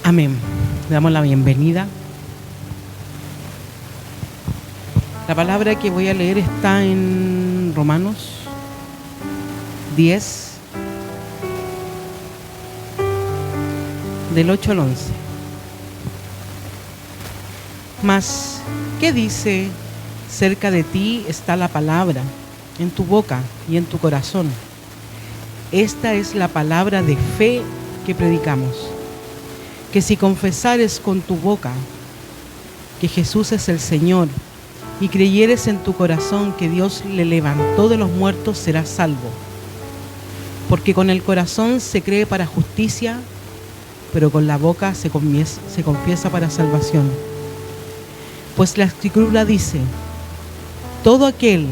Amén. Le damos la bienvenida. La palabra que voy a leer está en Romanos 10, del 8 al 11. Mas, ¿qué dice? Cerca de ti está la palabra, en tu boca y en tu corazón. Esta es la palabra de fe que predicamos. Que si confesares con tu boca que Jesús es el Señor y creyeres en tu corazón que Dios le levantó de los muertos, serás salvo. Porque con el corazón se cree para justicia, pero con la boca se confiesa para salvación. Pues la Escritura dice: todo aquel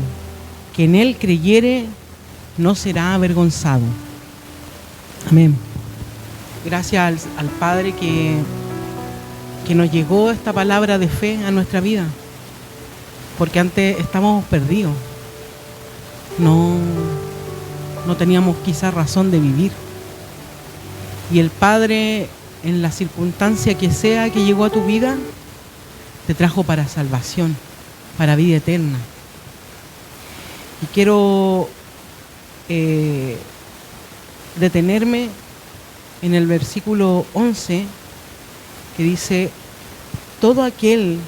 que en Él creyere no será avergonzado. Amén. Gracias al Padre que nos llegó esta palabra de fe a nuestra vida, porque antes estábamos perdidos, no teníamos quizás razón de vivir, y el Padre, en la circunstancia que sea que llegó a tu vida, te trajo para salvación, para vida eterna. Y quiero detenerme en el versículo 11, que dice: todo aquel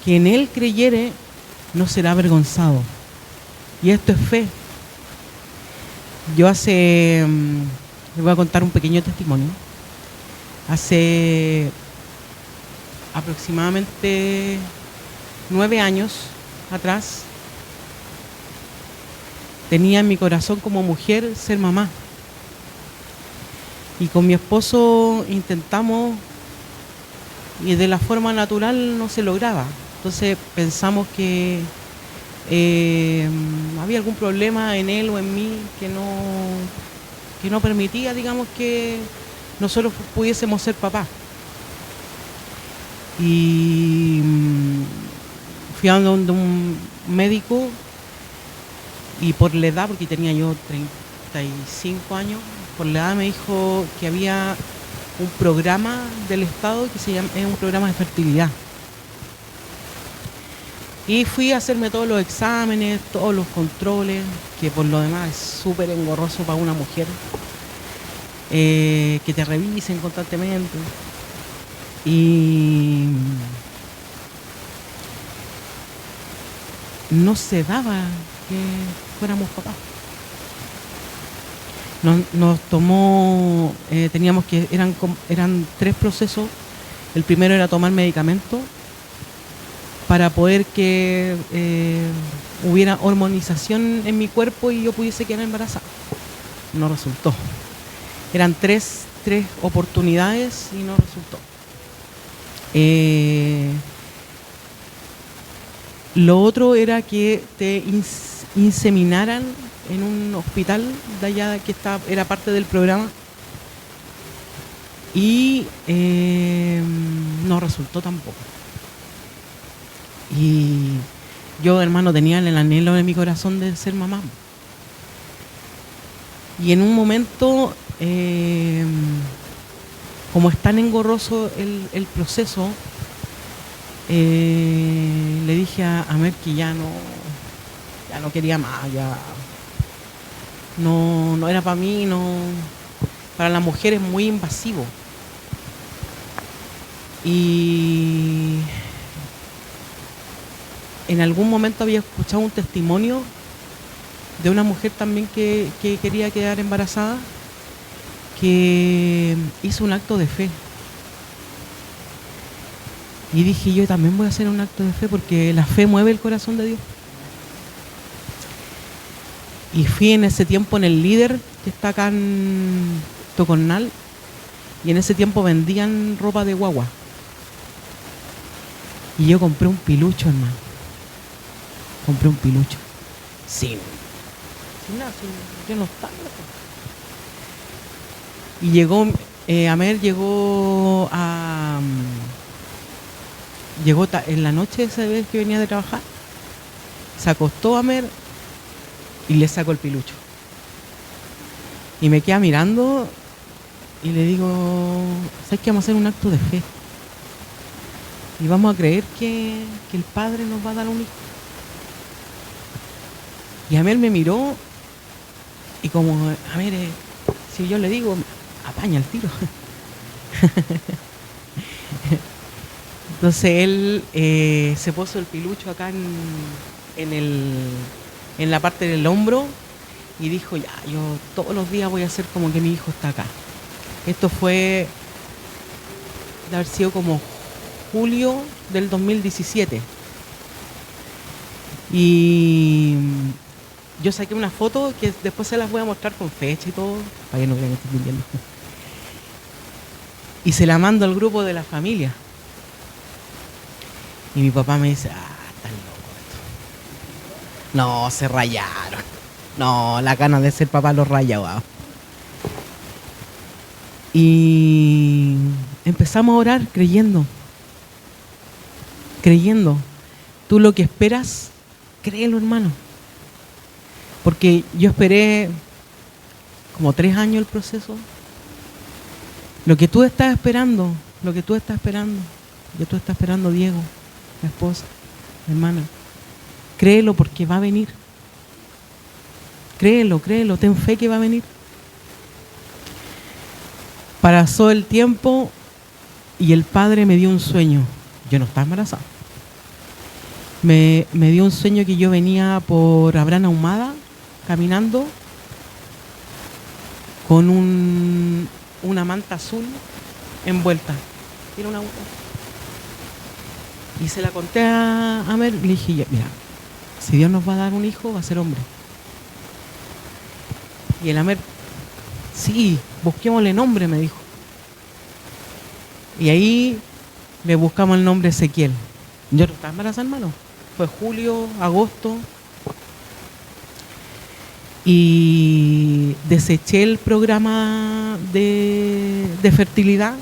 que en Él creyere no será avergonzado. Y esto es fe. Yo les voy a contar un pequeño testimonio. Hace aproximadamente 9 años atrás, tenía en mi corazón como mujer ser mamá. Y con mi esposo intentamos, y de la forma natural no se lograba. Entonces pensamos que había algún problema en él o en mí que no permitía, digamos, que nosotros pudiésemos ser papás. Y fui a donde un médico, y por la edad, porque tenía yo 35 años, por la edad me dijo que había un programa del Estado que es un programa de fertilidad. Y fui a hacerme todos los exámenes, todos los controles, que por lo demás es súper engorroso para una mujer, que te revisen constantemente. Y no se daba que fuéramos papás. Nos tomó, eran 3 procesos. El primero era tomar medicamentos para poder que hubiera hormonización en mi cuerpo y yo pudiese quedar embarazada. No resultó. Eran tres oportunidades y no resultó. Lo otro era que te inseminaran en un hospital de allá que era parte del programa, y no resultó tampoco. Y yo, hermano, tenía el anhelo en mi corazón de ser mamá. Y en un momento, como es tan engorroso el proceso, le dije a Mer que ya no quería más, ya no era para mí, para la mujer es muy invasivo. Y en algún momento había escuchado un testimonio de una mujer también que quería quedar embarazada, que hizo un acto de fe. Y dije, yo también voy a hacer un acto de fe, porque la fe mueve el corazón de Dios. Y fui en ese tiempo en el Líder, que está acá en Tocornal, y en ese tiempo vendían ropa de guagua. Y yo compré un pilucho, hermano. Compré un pilucho. Sin nada, yo no estaba. Y llegó, Amer llegó en la noche esa vez que venía de trabajar. Se acostó Amer y le sacó el pilucho. Y me queda mirando y le digo, ¿sabes qué? Vamos a hacer un acto de fe. Y vamos a creer que el Padre nos va a dar un hijo. Y Amer me miró y como, Amer, si yo le digo, apaña el tiro. Entonces él se puso el pilucho acá en la parte del hombro y dijo, ya, yo todos los días voy a hacer como que mi hijo está acá. Esto fue de haber sido como julio del 2017. Y yo saqué una foto que después se las voy a mostrar con fecha y todo, para que no crean que estoy mintiendo. Y se la mando al grupo de la familia. Y mi papá me dice, están locos esto. No, se rayaron. No, la ganas de ser papá los raya, wow. Y empezamos a orar creyendo. Creyendo. Tú lo que esperas, créelo, hermano. Porque yo esperé como 3 años el proceso. Lo que tú estás esperando, Diego, la esposa, la hermana, créelo porque va a venir. Créelo, ten fe que va a venir. Pasó el tiempo y el Padre me dio un sueño. Yo no estaba embarazada. Me dio un sueño que yo venía por Abraham Ahumada, caminando, con una manta azul envuelta. Era una. Y se la conté a Amer, le dije, mira, si Dios nos va a dar un hijo, va a ser hombre. Y el Amer, sí, busquémosle nombre, me dijo. Y ahí le buscamos el nombre Ezequiel. Yo no estaba embarazada, hermano. Fue julio, agosto. Y deseché el programa de fertilidad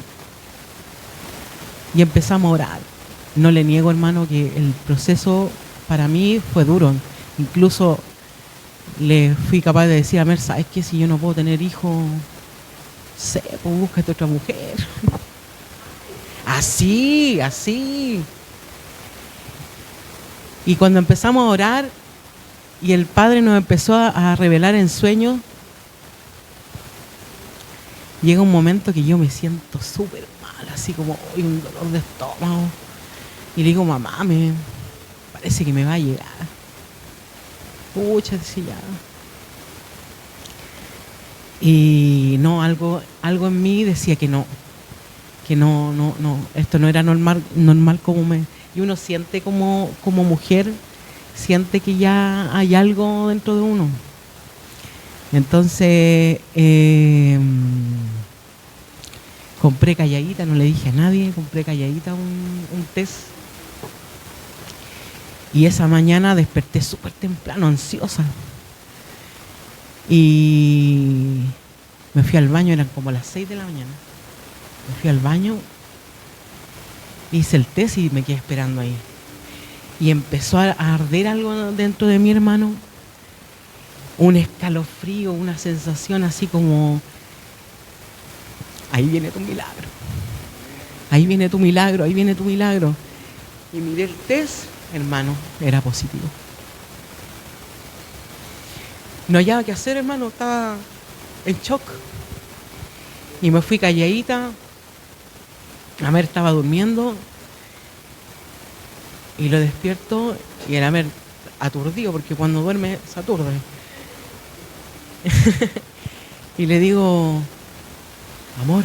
y empezamos a orar. No le niego, hermano, que el proceso para mí fue duro. Incluso le fui capaz de decir a Mer, ¿sabes qué? Si yo no puedo tener hijos, pues búscate otra mujer. Así. Y cuando empezamos a orar y el Padre nos empezó a revelar en sueños, llega un momento que yo me siento súper mal, así como un dolor de estómago. Y le digo, mamá, me parece que me va a llegar. Pucha, decía ya. Y no, algo en mí decía que no, esto no era normal como y uno siente como mujer, siente que ya hay algo dentro de uno. Entonces compré calladita, no le dije a nadie, compré calladita un test. Y esa mañana desperté súper temprano, ansiosa. Y me fui al baño, eran como las 6 de la mañana. Me fui al baño, hice el test y me quedé esperando ahí. Y empezó a arder algo dentro de mi hermano. Un escalofrío, una sensación así como, ahí viene tu milagro. Ahí viene tu milagro, ahí viene tu milagro. Y miré el test, hermano, era positivo. No hallaba qué hacer, hermano, estaba en shock. Y me fui calladita. Amer estaba durmiendo. Y lo despierto y el Amer aturdido, porque cuando duerme se aturde. Y le digo, amor,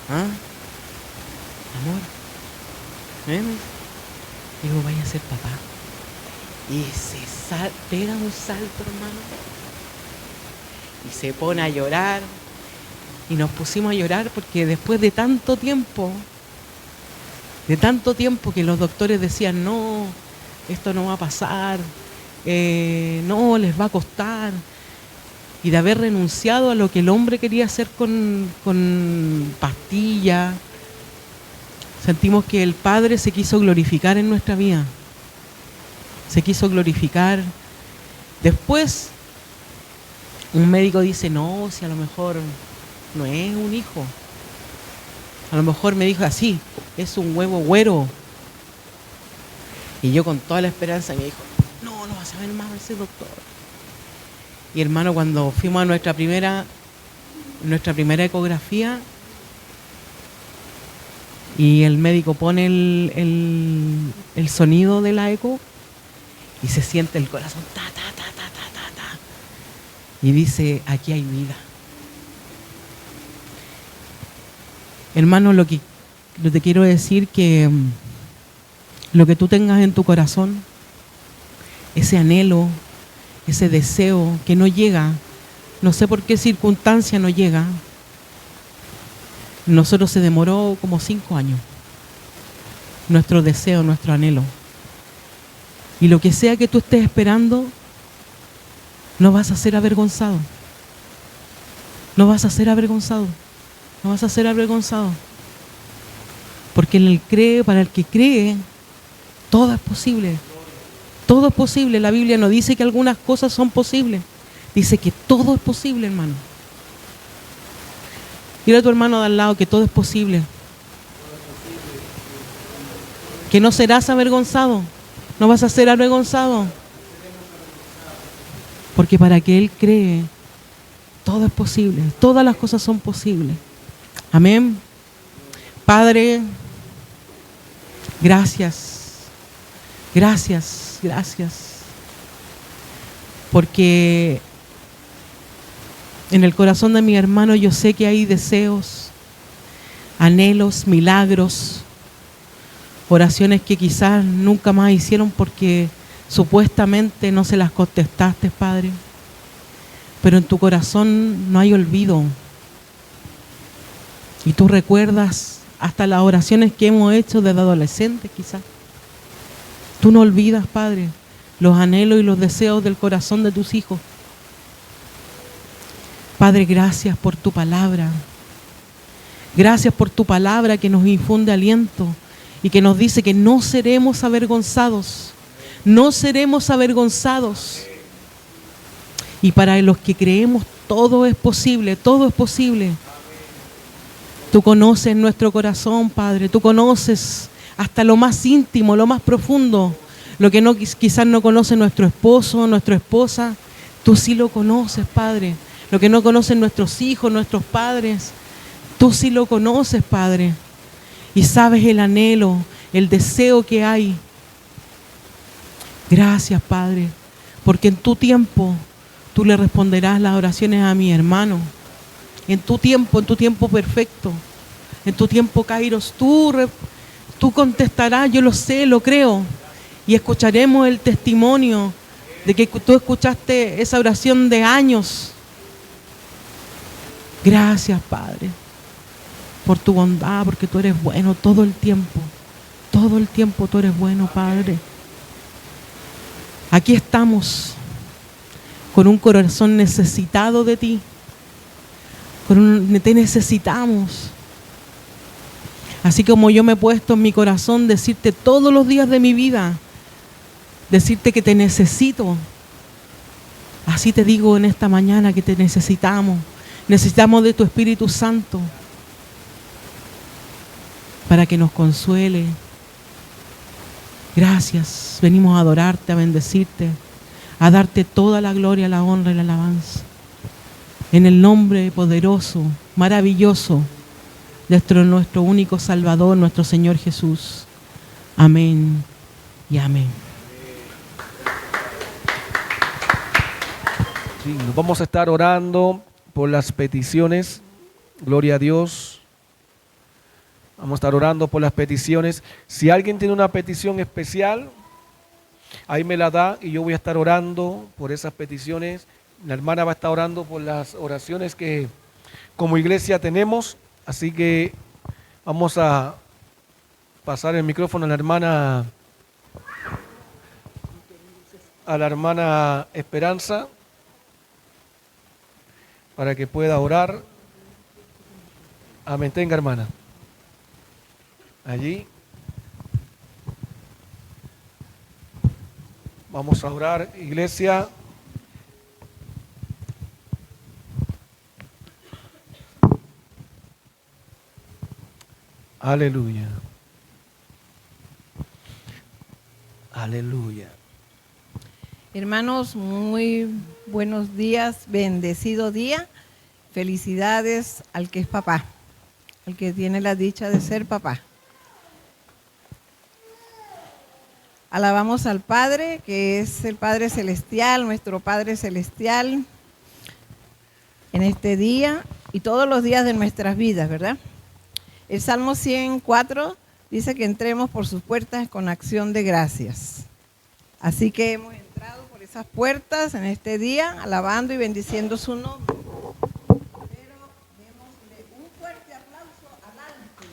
amor, digo, vaya a ser papá. Y se pega un salto, hermano, y se pone a llorar. Y nos pusimos a llorar porque después de tanto tiempo que los doctores decían, no, esto no va a pasar, no, les va a costar, y de haber renunciado a lo que el hombre quería hacer con pastillas, sentimos que el Padre se quiso glorificar en nuestra vida, se quiso glorificar. Después un médico dice, no, si a lo mejor no es un hijo. A lo mejor me dijo así, es un huevo güero. Y yo con toda la esperanza me dijo, no, no vas a ver más a ese doctor. Y hermano, cuando fuimos a nuestra primera ecografía y el médico pone el sonido de la eco y se siente el corazón ta, ta, ta, ta, ta, ta, ta. Y dice, aquí hay vida. Hermano, lo que te quiero decir que lo que tú tengas en tu corazón, ese anhelo, ese deseo que no llega, no sé por qué circunstancia no llega. Nosotros se demoró como 5 años. Nuestro deseo, nuestro anhelo. Y lo que sea que tú estés esperando, no vas a ser avergonzado. No vas a ser avergonzado. No vas a ser avergonzado. Porque para el que cree, todo es posible. Todo es posible. La Biblia no dice que algunas cosas son posibles. Dice que todo es posible, hermano. Dile a tu hermano de al lado que todo es posible. Que no serás avergonzado. No vas a ser avergonzado. Porque para que Él cree, todo es posible. Todas las cosas son posibles. Amén. Padre, gracias. Gracias, gracias. Porque en el corazón de mi hermano yo sé que hay deseos, anhelos, milagros, oraciones que quizás nunca más hicieron porque supuestamente no se las contestaste, Padre. Pero en tu corazón no hay olvido. Y tú recuerdas hasta las oraciones que hemos hecho desde adolescentes quizás. Tú no olvidas, Padre, los anhelos y los deseos del corazón de tus hijos. Padre, gracias por tu palabra. Gracias por tu palabra que nos infunde aliento y que nos dice que no seremos avergonzados. No seremos avergonzados. Y para los que creemos, todo es posible, todo es posible. Tú conoces nuestro corazón, Padre. Tú conoces hasta lo más íntimo, lo más profundo. Lo que quizás no conoce nuestro esposo, nuestra esposa. Tú sí lo conoces, Padre. Lo que no conocen nuestros hijos, nuestros padres. Tú sí lo conoces, Padre. Y sabes el anhelo, el deseo que hay. Gracias, Padre. Porque en tu tiempo, tú le responderás las oraciones a mi hermano. En tu tiempo perfecto. En tu tiempo, Kairos, tú contestarás, yo lo sé, lo creo. Y escucharemos el testimonio de que tú escuchaste esa oración de años. Gracias, Padre, por tu bondad, porque tú eres bueno todo el tiempo. Todo el tiempo tú eres bueno, Padre. Aquí estamos con un corazón necesitado de ti. Te necesitamos. Así como yo me he puesto en mi corazón decirte todos los días de mi vida, decirte que te necesito. Así te digo en esta mañana que te necesitamos. Necesitamos de tu Espíritu Santo para que nos consuele. Gracias. Venimos a adorarte, a bendecirte, a darte toda la gloria, la honra y la alabanza. En el nombre poderoso, maravilloso de nuestro único Salvador, nuestro Señor Jesús. Amén y amén. Sí, nos vamos a estar orando por las peticiones. Gloria a Dios. Vamos a estar orando por las peticiones. Si alguien tiene una petición especial, ahí me la da y yo voy a estar orando por esas peticiones. La hermana va a estar orando por las oraciones que como iglesia tenemos. Así que vamos a pasar el micrófono a la hermana Esperanza para que pueda orar. Amén. Tenga, hermana. Allí. Vamos a orar, iglesia. Aleluya. Aleluya. Hermanos, muy buenos días, bendecido día. Felicidades al que es papá, al que tiene la dicha de ser papá. Alabamos al Padre, que es el Padre Celestial, nuestro Padre Celestial, en este día y todos los días de nuestras vidas, ¿verdad? El Salmo 104 dice que entremos por sus puertas con acción de gracias. Así que hemos entrado por esas puertas en este día, alabando y bendiciendo su nombre. Pero démosle un fuerte aplauso al alto.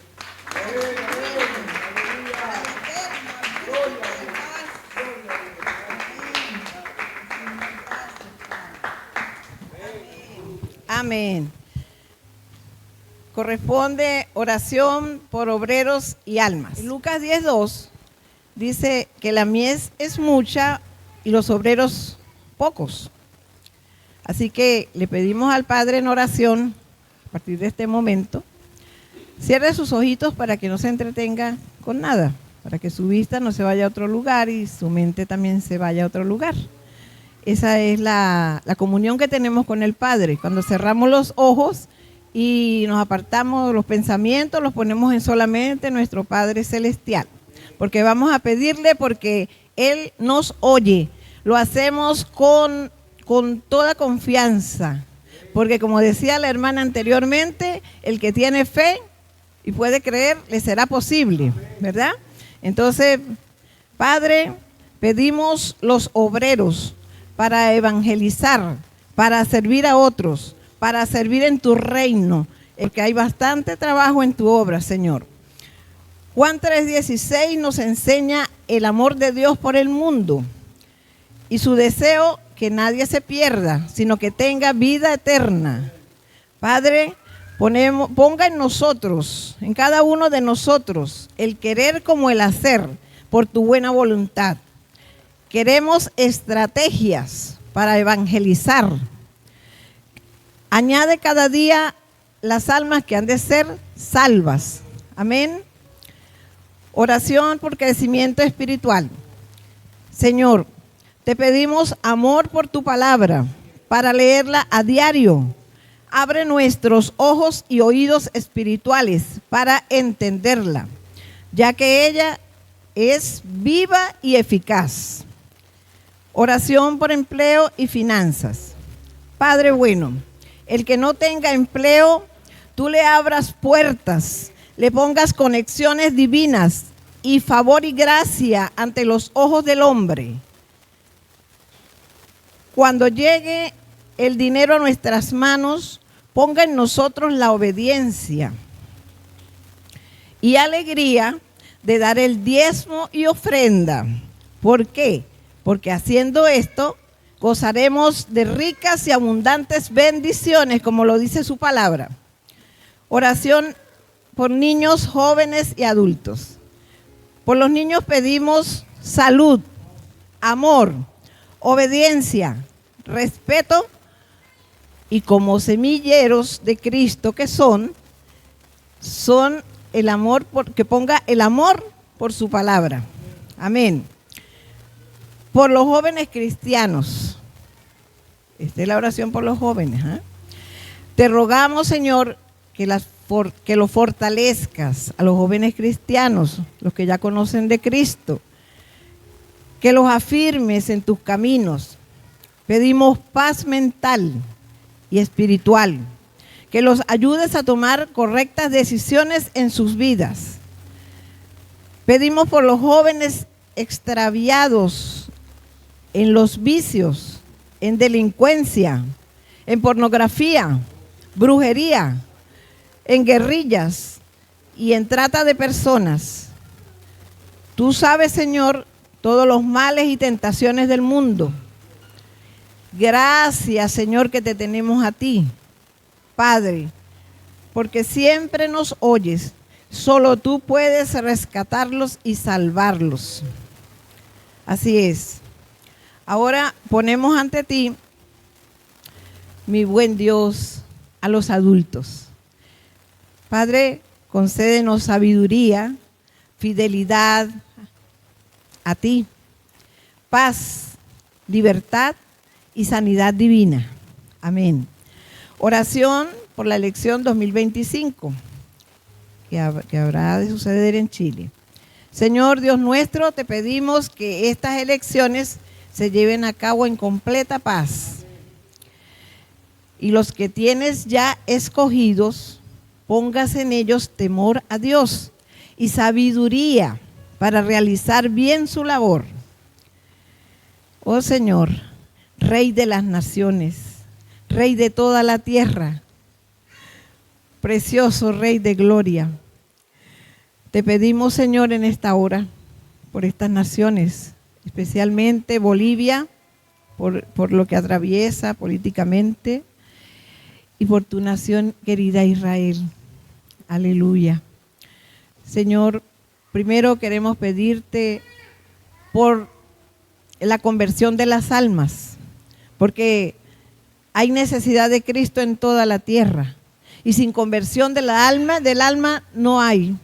Amén. Corresponde oración por obreros y almas. Lucas 10:2 dice que la mies es mucha y los obreros pocos. Así que le pedimos al Padre en oración, a partir de este momento, cierre sus ojitos para que no se entretenga con nada, para que su vista no se vaya a otro lugar y su mente también se vaya a otro lugar. Esa es la comunión que tenemos con el Padre. Cuando cerramos los ojos y nos apartamos los pensamientos, los ponemos en solamente nuestro Padre Celestial. Porque vamos a pedirle porque Él nos oye. Lo hacemos con toda confianza. Porque como decía la hermana anteriormente, el que tiene fe y puede creer, le será posible, ¿verdad? Entonces, Padre, pedimos los obreros para evangelizar, para servir a otros, para servir en tu reino, que hay bastante trabajo en tu obra, Señor. Juan 3:16 nos enseña el amor de Dios por el mundo y su deseo que nadie se pierda, sino que tenga vida eterna. Padre, ponga en nosotros, en cada uno de nosotros, el querer como el hacer por tu buena voluntad. Queremos estrategias para evangelizar. Añade cada día las almas que han de ser salvas. Amén. Oración por crecimiento espiritual. Señor, te pedimos amor por tu palabra para leerla a diario. Abre nuestros ojos y oídos espirituales para entenderla, ya que ella es viva y eficaz. Oración por empleo y finanzas. Padre bueno, el que no tenga empleo, tú le abras puertas, le pongas conexiones divinas y favor y gracia ante los ojos del hombre. Cuando llegue el dinero a nuestras manos, ponga en nosotros la obediencia y alegría de dar el diezmo y ofrenda. ¿Por qué? Porque haciendo esto, gozaremos de ricas y abundantes bendiciones, como lo dice su palabra. Oración por niños, jóvenes y adultos. Por los niños pedimos salud, amor, obediencia, respeto y como semilleros de Cristo que son el amor, que ponga el amor por su palabra. Amén. Por los jóvenes cristianos. Esta es la oración por los jóvenes. Te rogamos, Señor, que los fortalezcas a los jóvenes cristianos, los que ya conocen de Cristo, que los afirmes en tus caminos. Pedimos paz mental y espiritual, que los ayudes a tomar correctas decisiones en sus vidas. Pedimos por los jóvenes extraviados en los vicios, en delincuencia, en pornografía, brujería, en guerrillas y en trata de personas. Tú sabes, Señor, todos los males y tentaciones del mundo. Gracias, Señor, que te tenemos a ti, Padre, porque siempre nos oyes. Solo tú puedes rescatarlos y salvarlos. Así es. Ahora ponemos ante ti, mi buen Dios, a los adultos. Padre, concédenos sabiduría, fidelidad a ti, paz, libertad y sanidad divina. Amén. Oración por la elección 2025 que habrá de suceder en Chile. Señor Dios nuestro, te pedimos que estas elecciones se lleven a cabo en completa paz. Y los que tienes ya escogidos, pongas en ellos temor a Dios y sabiduría para realizar bien su labor. Oh Señor, Rey de las naciones, Rey de toda la tierra, precioso Rey de gloria, te pedimos, Señor, en esta hora, por estas naciones, especialmente Bolivia, por lo que atraviesa políticamente, y por tu nación querida Israel. Aleluya. Señor, primero queremos pedirte por la conversión de las almas, porque hay necesidad de Cristo en toda la tierra, y sin conversión del alma no hay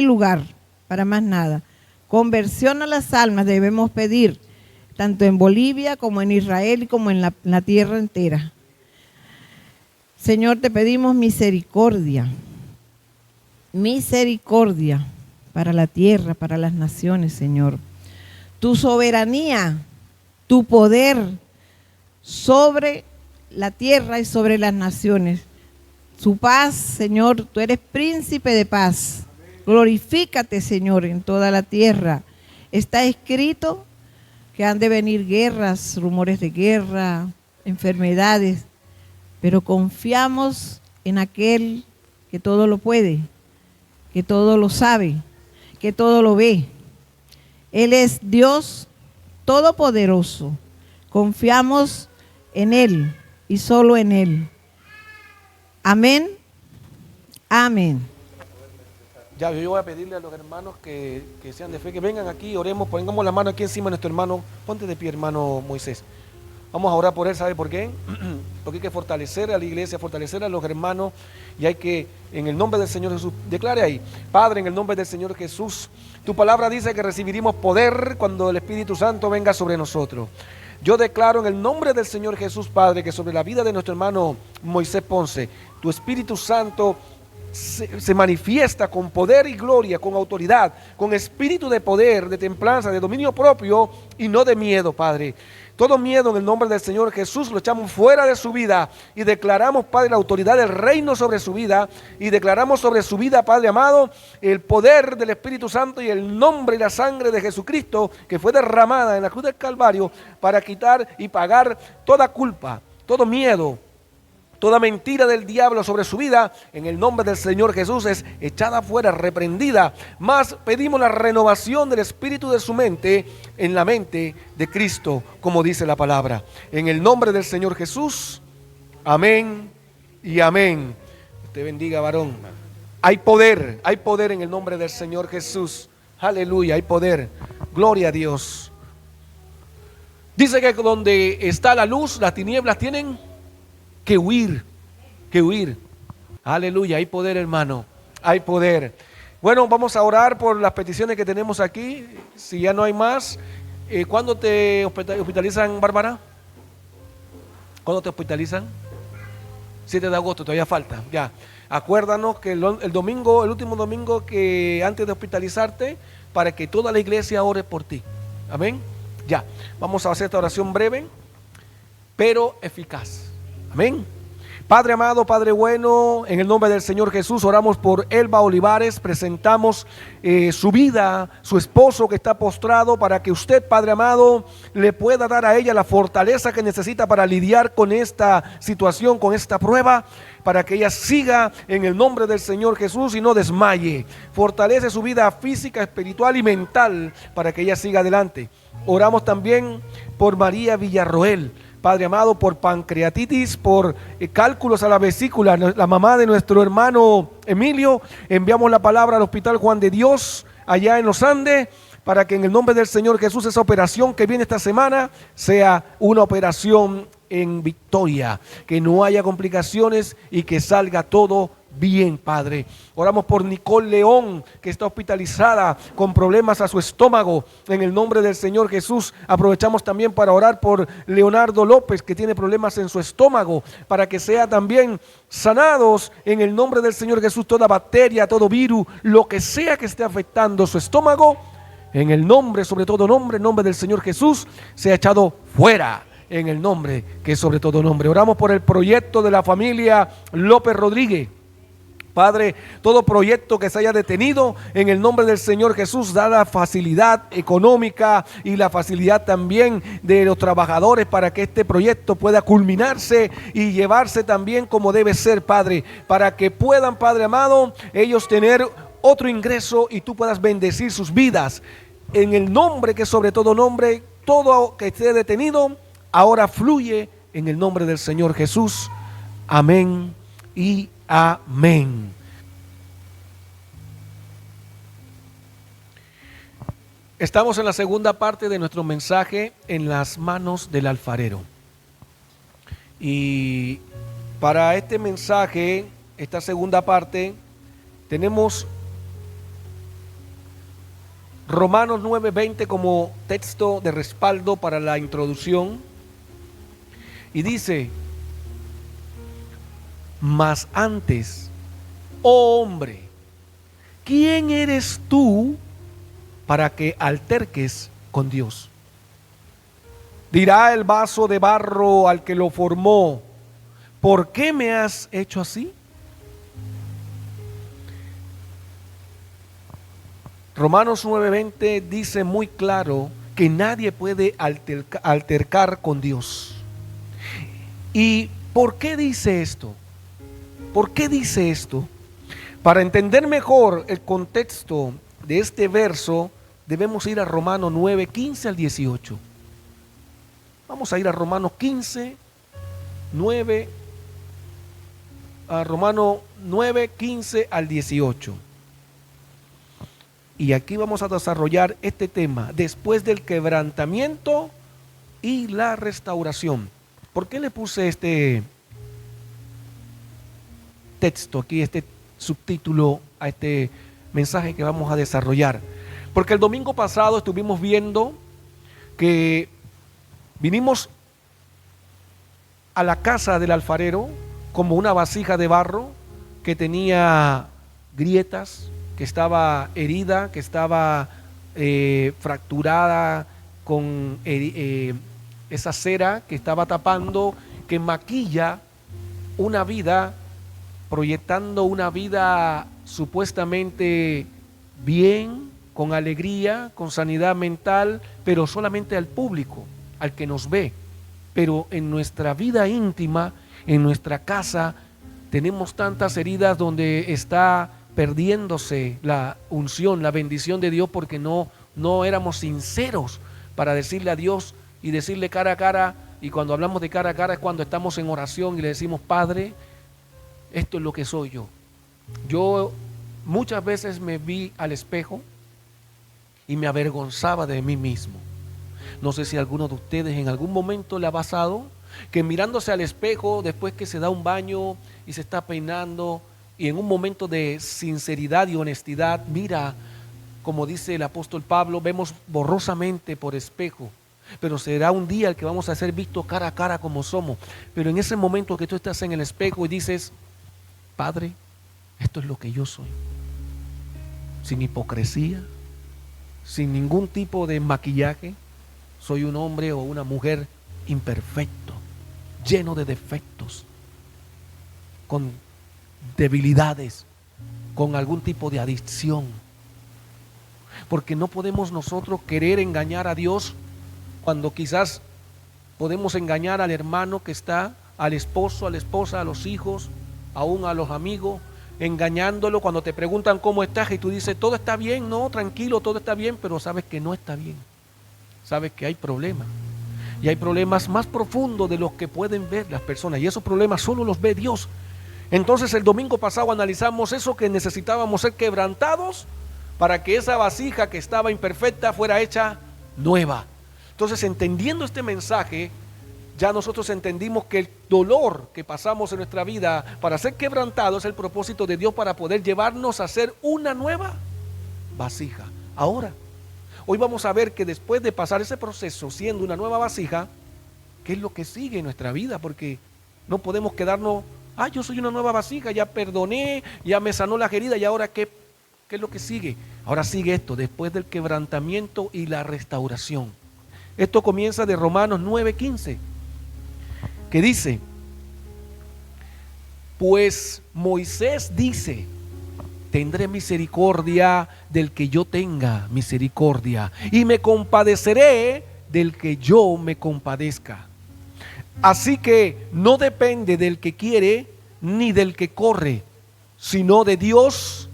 lugar para más nada. Conversión a las almas debemos pedir, tanto en Bolivia como en Israel, como en la tierra entera. Señor, te pedimos misericordia para la tierra, para las naciones, Señor. Tu soberanía, tu poder sobre la tierra y sobre las naciones. Su paz, Señor, tú eres príncipe de paz. Glorifícate, Señor, en toda la tierra. Está escrito que han de venir guerras, rumores de guerra, enfermedades, pero confiamos en aquel que todo lo puede, que todo lo sabe, que todo lo ve. Él es Dios todopoderoso. Confiamos en Él y solo en Él. Amén. Amén. Ya, yo voy a pedirle a los hermanos que sean de fe, que vengan aquí, oremos, pongamos la mano aquí encima de nuestro hermano. Ponte de pie, hermano Moisés. Vamos a orar por él, ¿sabe por qué? Porque hay que fortalecer a la iglesia, fortalecer a los hermanos, y hay que, en el nombre del Señor Jesús, declare ahí: Padre, en el nombre del Señor Jesús, tu palabra dice que recibiremos poder cuando el Espíritu Santo venga sobre nosotros. Yo declaro en el nombre del Señor Jesús, Padre, que sobre la vida de nuestro hermano Moisés Ponce, tu Espíritu Santo se manifiesta con poder y gloria, con autoridad, con espíritu de poder, de templanza, de dominio propio y no de miedo, Padre. Todo miedo en el nombre del Señor Jesús lo echamos fuera de su vida y declaramos, Padre, la autoridad del reino sobre su vida, y declaramos sobre su vida, Padre amado, el poder del Espíritu Santo y el nombre y la sangre de Jesucristo que fue derramada en la cruz del Calvario para quitar y pagar toda culpa, todo miedo, toda mentira del diablo sobre su vida. En el nombre del Señor Jesús es echada fuera, reprendida. Más pedimos la renovación del espíritu de su mente en la mente de Cristo, como dice la palabra. En el nombre del Señor Jesús, amén y amén. Te bendiga, varón. Hay poder en el nombre del Señor Jesús. Aleluya, hay poder. Gloria a Dios. Dice que donde está la luz, las tinieblas tienen que huir, que huir. Aleluya, hay poder, hermano, hay poder. Bueno, vamos a orar por las peticiones que tenemos aquí. Si ya no hay más, ¿cuándo te hospitalizan, Bárbara? ¿Cuándo te hospitalizan? 7 de agosto, todavía falta, ya. Acuérdanos que el domingo, el último domingo que antes de hospitalizarte, para que toda la iglesia ore por ti. Amén. Ya, vamos a hacer esta oración breve, pero eficaz. Amén. Padre amado, Padre bueno, en el nombre del Señor Jesús oramos por Elba Olivares, presentamos su vida, su esposo que está postrado, para que usted, Padre amado, le pueda dar a ella la fortaleza que necesita para lidiar con esta situación, con esta prueba, para que ella siga en el nombre del Señor Jesús y no desmaye. Fortalece su vida física, espiritual y mental para que ella siga adelante. Oramos también por María Villarroel, Padre amado, por pancreatitis, por cálculos a la vesícula, la mamá de nuestro hermano Emilio. Enviamos la palabra al Hospital Juan de Dios, allá en los Andes, para que en el nombre del Señor Jesús esa operación que viene esta semana sea una operación en victoria, que no haya complicaciones y que salga todo bien, Padre. Oramos por Nicole León, que está hospitalizada con problemas a su estómago. En el nombre del Señor Jesús, aprovechamos también para orar por Leonardo López, que tiene problemas en su estómago, para que sea también sanados en el nombre del Señor Jesús. Toda bacteria, todo virus, lo que sea que esté afectando su estómago, en el nombre, sobre todo nombre, en nombre del Señor Jesús, sea echado fuera. En el nombre que es sobre todo nombre. Oramos por el proyecto de la familia López Rodríguez. Padre, todo proyecto que se haya detenido, en el nombre del Señor Jesús, da la facilidad económica y la facilidad también de los trabajadores para que este proyecto pueda culminarse y llevarse también como debe ser, Padre, para que puedan, Padre amado, ellos tener otro ingreso y tú puedas bendecir sus vidas. En el nombre que es sobre todo nombre, todo que esté detenido, ahora fluye en el nombre del Señor Jesús. Amén y amén. Estamos en la segunda parte de nuestro mensaje, en las manos del alfarero. Y para este mensaje, esta segunda parte, tenemos Romanos 9:20 como texto de respaldo para la introducción. Y dice: mas antes, oh hombre, ¿quién eres tú para que alterques con Dios? Dirá el vaso de barro al que lo formó: ¿por qué me has hecho así? Romanos 9:20 dice muy claro que nadie puede altercar con Dios. ¿Y por qué dice esto? ¿Por qué dice esto? Para entender mejor el contexto de este verso, debemos ir a Romanos 9:15 al 18. Vamos a ir a Romanos 9:15 al 18. Y aquí vamos a desarrollar este tema, después del quebrantamiento y la restauración. ¿Por qué le puse este texto aquí, este subtítulo a este mensaje que vamos a desarrollar? Porque el domingo pasado estuvimos viendo que vinimos a la casa del alfarero como una vasija de barro que tenía grietas, que estaba herida, que estaba fracturada con esa cera que estaba tapando, que maquilla una vida, proyectando una vida supuestamente bien, con alegría, con sanidad mental, pero solamente al público, al que nos ve. Pero en nuestra vida íntima, en nuestra casa, tenemos tantas heridas donde está perdiéndose la unción, la bendición de Dios, porque no éramos sinceros para decirle a Dios y decirle cara a cara. Y cuando hablamos de cara a cara es cuando estamos en oración y le decimos: Padre, esto es lo que soy yo. Yo muchas veces me vi al espejo y me avergonzaba de mí mismo. No sé si a alguno de ustedes en algún momento le ha pasado que mirándose al espejo después que se da un baño y se está peinando, y en un momento de sinceridad y honestidad mira, como dice el apóstol Pablo, vemos borrosamente por espejo, pero será un día el que vamos a ser vistos cara a cara como somos. Pero en ese momento que tú estás en el espejo y dices: Padre, esto es lo que yo soy, sin hipocresía, sin ningún tipo de maquillaje, soy un hombre o una mujer imperfecto, lleno de defectos, con debilidades, con algún tipo de adicción. Porque no podemos nosotros querer engañar a Dios cuando quizás podemos engañar al hermano que está, al esposo, a la esposa, a los hijos, aún a los amigos, engañándolo cuando te preguntan cómo estás y tú dices: todo está bien, no, tranquilo, todo está bien, pero sabes que no está bien, sabes que hay problemas. Y hay problemas más profundos de los que pueden ver las personas, y esos problemas solo los ve Dios. Entonces el domingo pasado analizamos eso, que necesitábamos ser quebrantados para que esa vasija que estaba imperfecta fuera hecha nueva. Entonces, entendiendo este mensaje, ya nosotros entendimos que el dolor que pasamos en nuestra vida para ser quebrantado es el propósito de Dios para poder llevarnos a ser una nueva vasija. Ahora, hoy vamos a ver que después de pasar ese proceso siendo una nueva vasija, ¿qué es lo que sigue en nuestra vida? Porque no podemos quedarnos, yo soy una nueva vasija, ya perdoné, ya me sanó la herida y ahora ¿qué es lo que sigue? Ahora sigue esto, después del quebrantamiento y la restauración. Esto comienza de Romanos 9:15, que dice, pues Moisés dice, tendré misericordia del que yo tenga misericordia y me compadeceré del que yo me compadezca. Así que no depende del que quiere ni del que corre, sino de Dios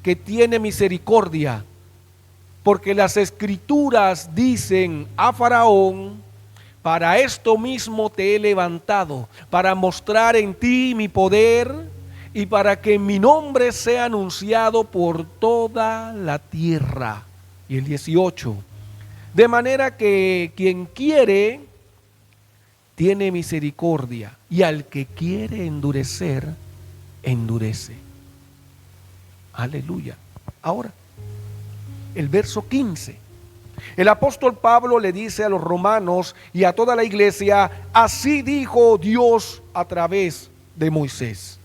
que tiene misericordia. Porque las escrituras dicen a Faraón, para esto mismo te he levantado, para mostrar en ti mi poder y para que mi nombre sea anunciado por toda la tierra. Y el 18, de manera que quien quiere tiene misericordia y al que quiere endurecer, endurece. Aleluya. Ahora, el verso 15. El apóstol Pablo le dice a los romanos y a toda la iglesia, así dijo Dios a través de Moisés.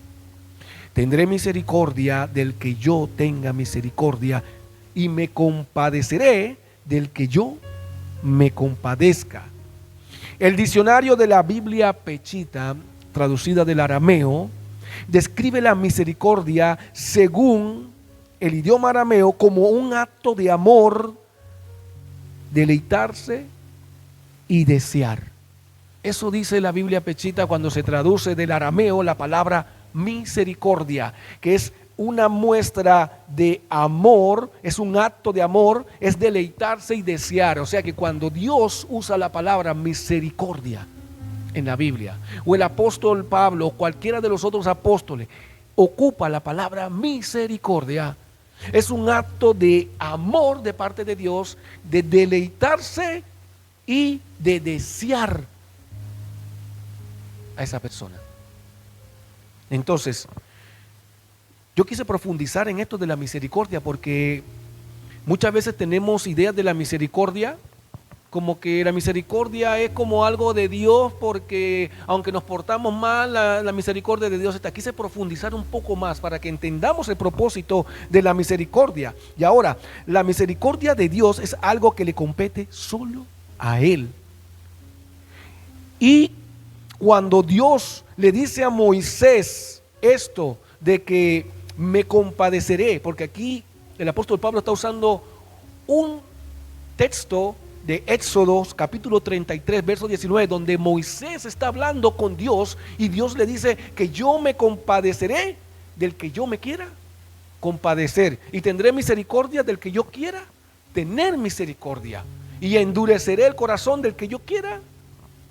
Tendré misericordia del que yo tenga misericordia y me compadeceré del que yo me compadezca. El diccionario de la Biblia Pechita, traducida del arameo, describe la misericordia según el idioma arameo como un acto de amor, deleitarse y desear. Eso dice la Biblia Pechita cuando se traduce del arameo la palabra misericordia, que es una muestra de amor, es un acto de amor, es deleitarse y desear. O sea que cuando Dios usa la palabra misericordia en la Biblia, o el apóstol Pablo o cualquiera de los otros apóstoles ocupa la palabra misericordia, es un acto de amor de parte de Dios, de deleitarse y de desear a esa persona. Entonces, yo quise profundizar en esto de la misericordia porque muchas veces tenemos ideas de la misericordia como que la misericordia es como algo de Dios porque aunque nos portamos mal, la misericordia de Dios está. Quise profundizar un poco más para que entendamos el propósito de la misericordia. Y ahora, la misericordia de Dios es algo que le compete solo a Él. Y cuando Dios le dice a Moisés esto de que me compadeceré, porque aquí el apóstol Pablo está usando un texto de Éxodo capítulo 33 verso 19 donde Moisés está hablando con Dios y Dios le dice que yo me compadeceré del que yo me quiera compadecer y tendré misericordia del que yo quiera tener misericordia y endureceré el corazón del que yo quiera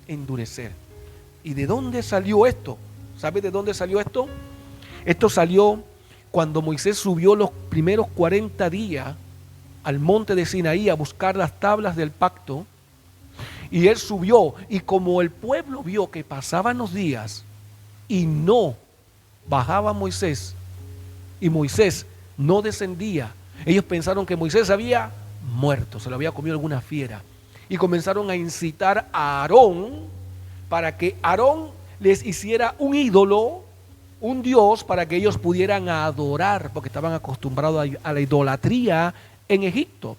endurecer. ¿Y de dónde salió esto? ¿Sabe de dónde salió esto? Esto salió cuando Moisés subió los primeros 40 días al monte de Sinaí a buscar las tablas del pacto, y él subió, y como el pueblo vio que pasaban los días y no bajaba Moisés, y Moisés no descendía, ellos pensaron que Moisés había muerto, se lo había comido alguna fiera, y comenzaron a incitar a Aarón para que Aarón les hiciera un ídolo, un dios, para que ellos pudieran adorar, porque estaban acostumbrados a la idolatría en Egipto.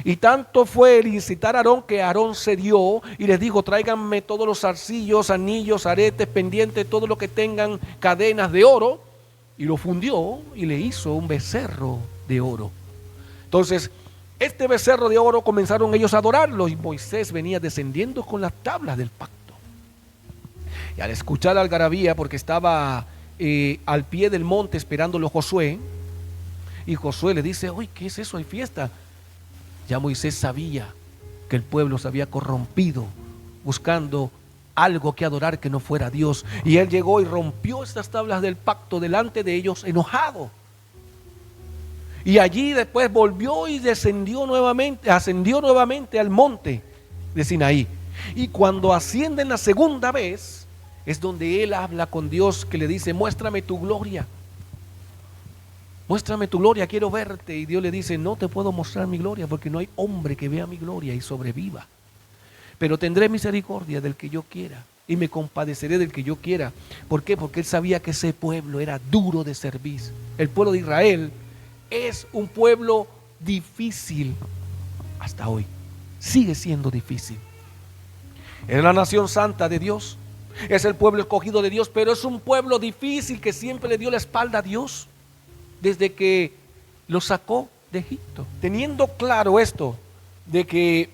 Y tanto fue el incitar a Aarón que Aarón cedió y les dijo: tráiganme todos los zarcillos, anillos, aretes, pendientes, todo lo que tengan cadenas de oro, y lo fundió y le hizo un becerro de oro. Entonces este becerro de oro comenzaron ellos a adorarlo, y Moisés venía descendiendo con las tablas del pacto, y al escuchar la algarabía, porque estaba al pie del monte esperándolo Josué, y Josué le dice: uy, ¿qué es eso? Hay fiesta. Ya Moisés sabía que el pueblo se había corrompido buscando algo que adorar que no fuera Dios, y él llegó y rompió estas tablas del pacto delante de ellos enojado, y allí después volvió y ascendió nuevamente al monte de Sinaí. Y cuando ascienden la segunda vez, es donde él habla con Dios, que le dice, muéstrame tu gloria. Muéstrame tu gloria, quiero verte. Y Dios le dice, no te puedo mostrar mi gloria porque no hay hombre que vea mi gloria y sobreviva. Pero tendré misericordia del que yo quiera y me compadeceré del que yo quiera. ¿Por qué? Porque él sabía que ese pueblo era duro de servir. El pueblo de Israel es un pueblo difícil hasta hoy. Sigue siendo difícil. Es la nación santa de Dios. Es el pueblo escogido de Dios, pero es un pueblo difícil que siempre le dio la espalda a Dios desde que lo sacó de Egipto. Teniendo claro esto, de que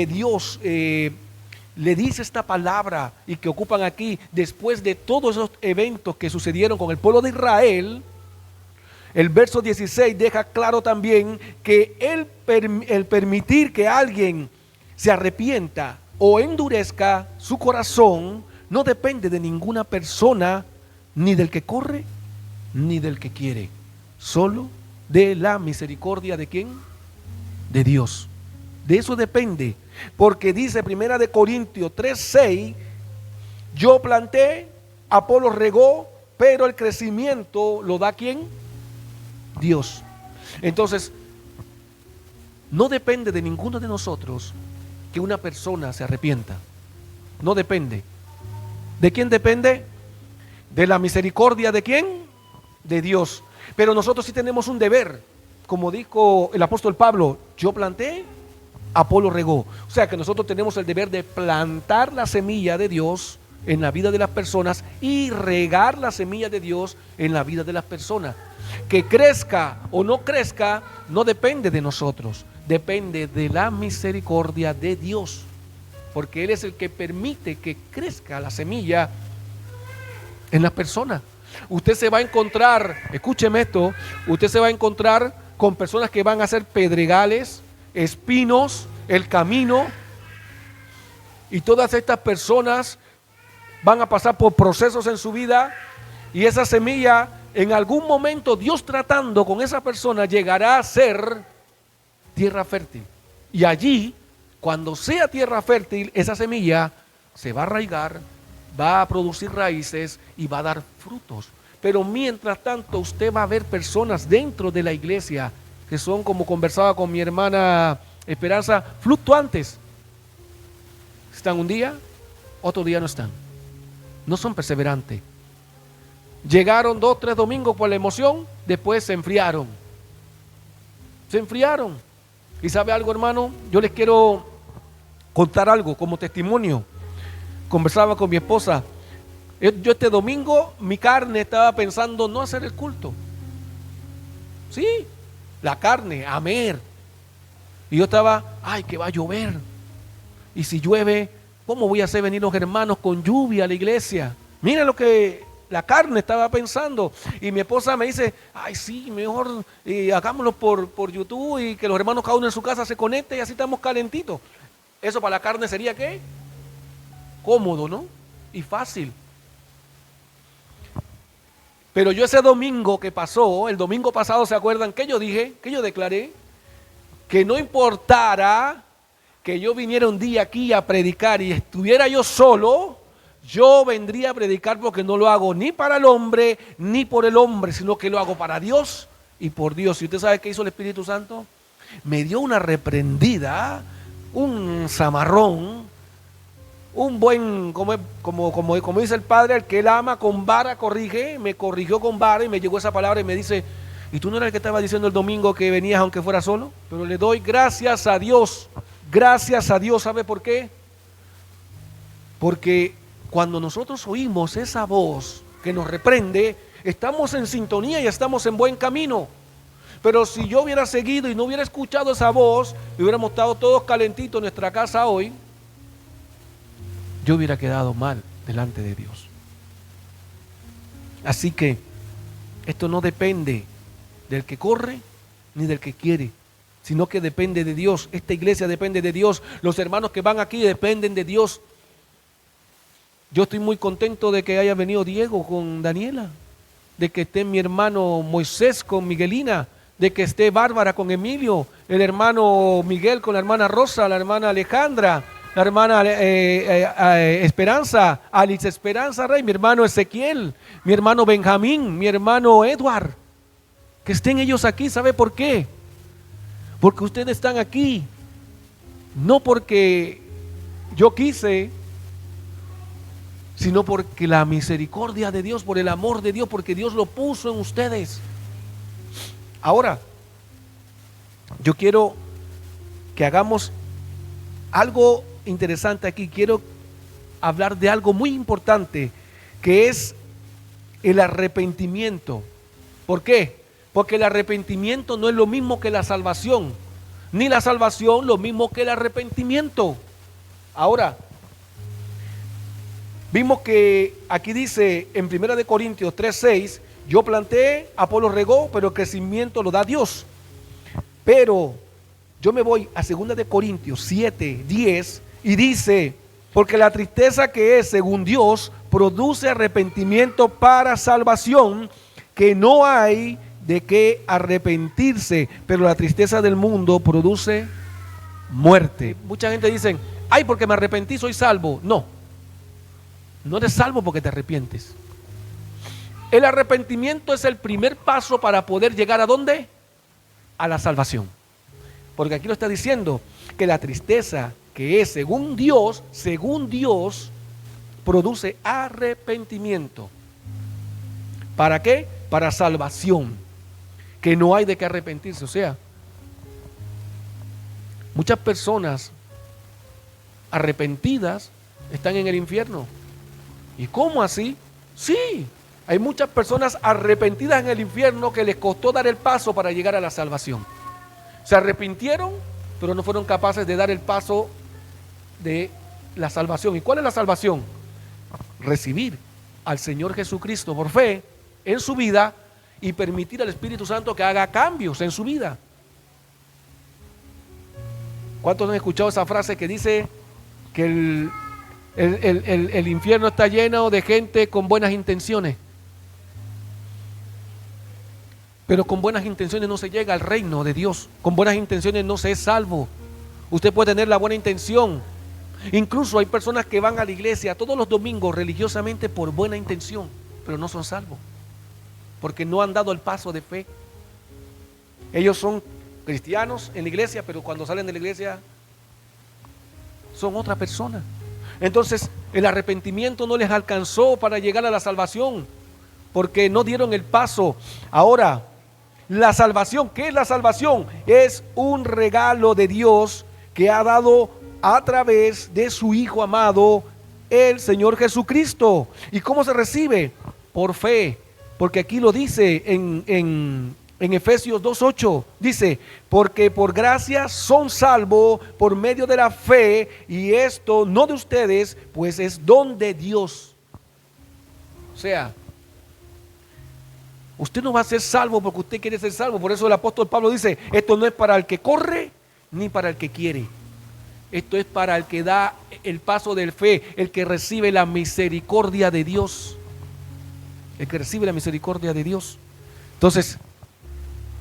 Dios le dice esta palabra y que ocupan aquí, después de todos esos eventos que sucedieron con el pueblo de Israel, el verso 16 deja claro también que el permitir que alguien se arrepienta o endurezca su corazón no depende de ninguna persona, ni del que corre, ni del que quiere, solo de la misericordia de ¿quién? De Dios. De eso depende, porque dice Primera de Corintios 3:6, yo planté, Apolos regó, pero el crecimiento lo da ¿quién? Dios. Entonces, no depende de ninguno de nosotros que una persona se arrepienta. No depende. ¿De quién depende? De la misericordia de ¿quién? De Dios. Pero nosotros sí tenemos un deber, como dijo el apóstol Pablo, yo planté, Apolo regó. O sea que nosotros tenemos el deber de plantar la semilla de Dios en la vida de las personas y regar la semilla de Dios en la vida de las personas. Que crezca o no crezca no depende de nosotros, depende de la misericordia de Dios, porque Él es el que permite que crezca la semilla en las personas. Usted se va a encontrar, escúcheme esto, usted se va a encontrar con personas que van a ser pedregales, espinos, el camino, y todas estas personas van a pasar por procesos en su vida, y esa semilla, en algún momento Dios tratando con esa persona, llegará a ser tierra fértil. Y allí, cuando sea tierra fértil, esa semilla se va a arraigar, va a producir raíces y va a dar frutos. Pero mientras tanto, usted va a ver personas dentro de la iglesia que son, como conversaba con mi hermana Esperanza, fluctuantes. Están un día, otro día no están. No son perseverantes. Llegaron 2, 3 domingos por la emoción, después se enfriaron. Se enfriaron. Y sabe algo, hermano, yo les quiero contar algo como testimonio. Conversaba con mi esposa. Yo este domingo, mi carne estaba pensando no hacer el culto. Sí, la carne, amer. Y yo estaba, ay, que va a llover. Y si llueve, ¿cómo voy a hacer venir los hermanos con lluvia a la iglesia? Mira lo que la carne estaba pensando. Y mi esposa me dice, ay, sí, mejor hagámoslo por YouTube y que los hermanos cada uno en su casa se conecte y así estamos calentitos. Eso para la carne sería, ¿qué? Cómodo, ¿no? Y fácil. Pero yo ese domingo que pasó, el domingo pasado, ¿se acuerdan que yo dije, que yo declaré? Que no importara que yo viniera un día aquí a predicar y estuviera yo solo, yo vendría a predicar porque no lo hago ni para el hombre, ni por el hombre, sino que lo hago para Dios y por Dios. ¿Y usted sabe qué hizo el Espíritu Santo? Me dio una reprendida, un zamarrón, un buen, como dice el Padre, el que él ama con vara corrige, me corrigió con vara y me llegó esa palabra y me dice, ¿y tú no eras el que estaba diciendo el domingo que venías aunque fuera solo? Pero le doy gracias a Dios, ¿sabe por qué? Porque cuando nosotros oímos esa voz que nos reprende, estamos en sintonía y estamos en buen camino. Pero si yo hubiera seguido y no hubiera escuchado esa voz y hubiéramos estado todos calentitos en nuestra casa hoy, yo hubiera quedado mal delante de Dios. Así que esto no depende del que corre ni del que quiere, sino que depende de Dios. Esta iglesia depende de Dios. Los hermanos que van aquí dependen de Dios. Yo estoy muy contento de que haya venido Diego con Daniela, de que esté mi hermano Moisés con Miguelina, de que esté Bárbara con Emilio, el hermano Miguel con la hermana Rosa, la hermana Alejandra, la hermana Esperanza, Alice Esperanza Rey, mi hermano Ezequiel, mi hermano Benjamín, mi hermano Edward, que estén ellos aquí. ¿Sabe por qué? Porque ustedes están aquí, no porque yo quise, sino porque la misericordia de Dios, por el amor de Dios, porque Dios lo puso en ustedes. Ahora, yo quiero que hagamos algo interesante aquí. Quiero hablar de algo muy importante, que es el arrepentimiento. ¿Por qué? Porque el arrepentimiento no es lo mismo que la salvación, ni la salvación lo mismo que el arrepentimiento. Ahora, vimos que aquí dice en 1 Corintios 3:6, yo planté, Apolo regó, pero el crecimiento lo da Dios. Pero yo me voy a 2 Corintios 7:10 y dice, porque la tristeza que es según Dios produce arrepentimiento para salvación, que no hay de qué arrepentirse, pero la tristeza del mundo produce muerte. Mucha gente dice, ay, porque me arrepentí soy salvo. No, no eres salvo porque te arrepientes. El arrepentimiento es el primer paso para poder llegar ¿a dónde? A la salvación. Porque aquí lo está diciendo, que la tristeza que es según Dios, produce arrepentimiento. ¿Para qué? Para salvación, que no hay de qué arrepentirse. O sea, muchas personas arrepentidas están en el infierno. ¿Y cómo así? Sí, hay muchas personas arrepentidas en el infierno que les costó dar el paso para llegar a la salvación. Se arrepintieron, pero no fueron capaces de dar el paso de la salvación. ¿Y cuál es la salvación? Recibir al Señor Jesucristo por fe en su vida y permitir al Espíritu Santo que haga cambios en su vida. ¿Cuántos han escuchado esa frase que dice que el infierno está lleno de gente con buenas intenciones? Pero con buenas intenciones no se llega al reino de Dios. Con buenas intenciones no se es salvo. Usted puede tener la buena intención. Incluso hay personas que van a la iglesia todos los domingos religiosamente por buena intención, pero no son salvos, porque no han dado el paso de fe. Ellos son cristianos en la iglesia, pero cuando salen de la iglesia son otra persona. Entonces el arrepentimiento no les alcanzó para llegar a la salvación, porque no dieron el paso. Ahora, la salvación, ¿qué es la salvación? Es un regalo de Dios que ha dado a través de su Hijo amado, el Señor Jesucristo. ¿Y cómo se recibe? Por fe, porque aquí lo dice en Efesios 2:8, dice, porque por gracia son salvos por medio de la fe, y esto no de ustedes, pues es don de Dios. O sea, usted no va a ser salvo porque usted quiere ser salvo. Por eso el apóstol Pablo dice, esto no es para el que corre ni para el que quiere. Esto es para el que da el paso de fe, el que recibe la misericordia de Dios. El que recibe la misericordia de Dios. Entonces,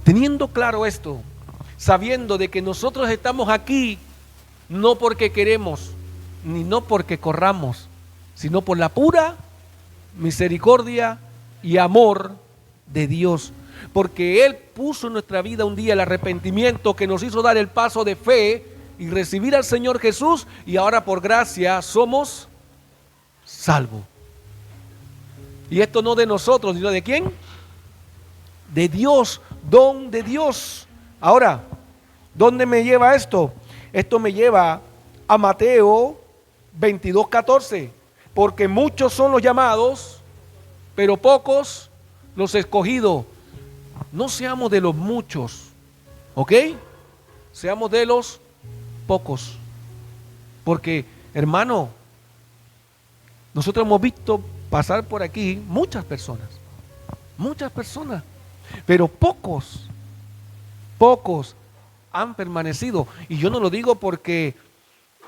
teniendo claro esto, sabiendo de que nosotros estamos aquí no porque queremos, ni no porque corramos, sino por la pura misericordia y amor de Dios, porque Él puso en nuestra vida un día el arrepentimiento que nos hizo dar el paso de fe y recibir al Señor Jesús, y ahora por gracia somos salvos. Y esto no de nosotros, sino de ¿quién? De Dios, don de Dios. Ahora, ¿dónde me lleva esto? Esto me lleva a Mateo 22:14, porque muchos son los llamados, pero pocos los escogidos. No seamos de los muchos, ¿ok? Seamos de los pocos. Porque, hermano, nosotros hemos visto pasar por aquí muchas personas, pero pocos han permanecido. Y yo no lo digo porque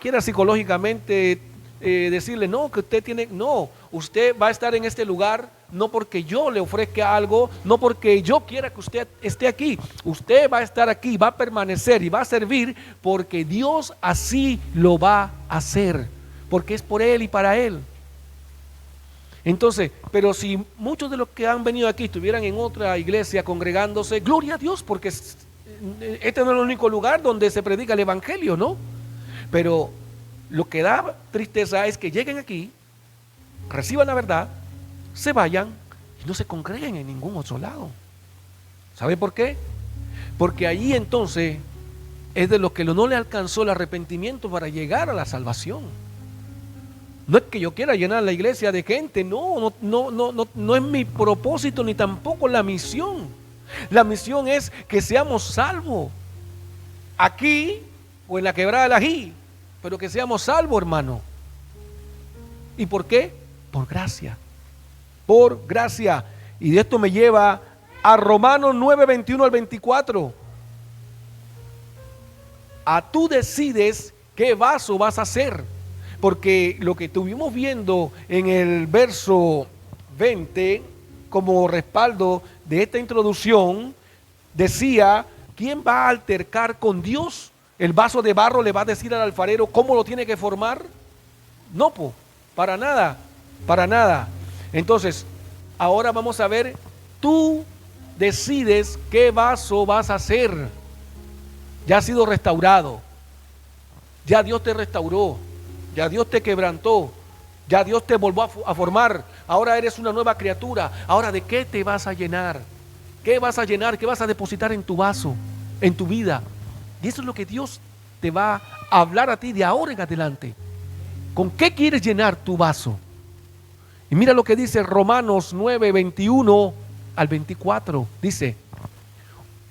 quiera psicológicamente decirle, no, que usted tiene, no, usted va a estar en este lugar no porque yo le ofrezca algo, no porque yo quiera que usted esté aquí. Usted va a estar aquí, va a permanecer y va a servir porque Dios así lo va a hacer, porque es por Él y para Él. Entonces, pero si muchos de los que han venido aquí estuvieran en otra iglesia congregándose, gloria a Dios, porque este no es el único lugar donde se predica el evangelio, ¿no? Pero lo que da tristeza es que lleguen aquí, reciban la verdad, se vayan y no se congreguen en ningún otro lado. ¿Sabe por qué? Porque allí entonces es de los que no le alcanzó el arrepentimiento para llegar a la salvación. No es que yo quiera llenar la iglesia de gente, no es mi propósito ni tampoco la misión. La misión es que seamos salvos aquí o en la quebrada del Ají, pero que seamos salvos, hermano. ¿Y por qué? Por gracia. Por gracia. Y de esto me lleva a Romanos 9, 21 al 24. Tú decides qué vaso vas a hacer. Porque lo que estuvimos viendo en el verso 20, como respaldo de esta introducción, decía, ¿quién va a altercar con Dios? ¿El vaso de barro le va a decir al alfarero cómo lo tiene que formar? No, para nada, para nada. Entonces, ahora vamos a ver, tú decides qué vaso vas a hacer. Ya has sido restaurado, ya Dios te restauró, ya Dios te quebrantó, ya Dios te volvió a formar, ahora eres una nueva criatura. Ahora, ¿de qué te vas a llenar? ¿Qué vas a llenar? ¿Qué vas a depositar en tu vaso, en tu vida? Y eso es lo que Dios te va a hablar a ti de ahora en adelante. ¿Con qué quieres llenar tu vaso? Y mira lo que dice Romanos 9, 21 al 24. Dice,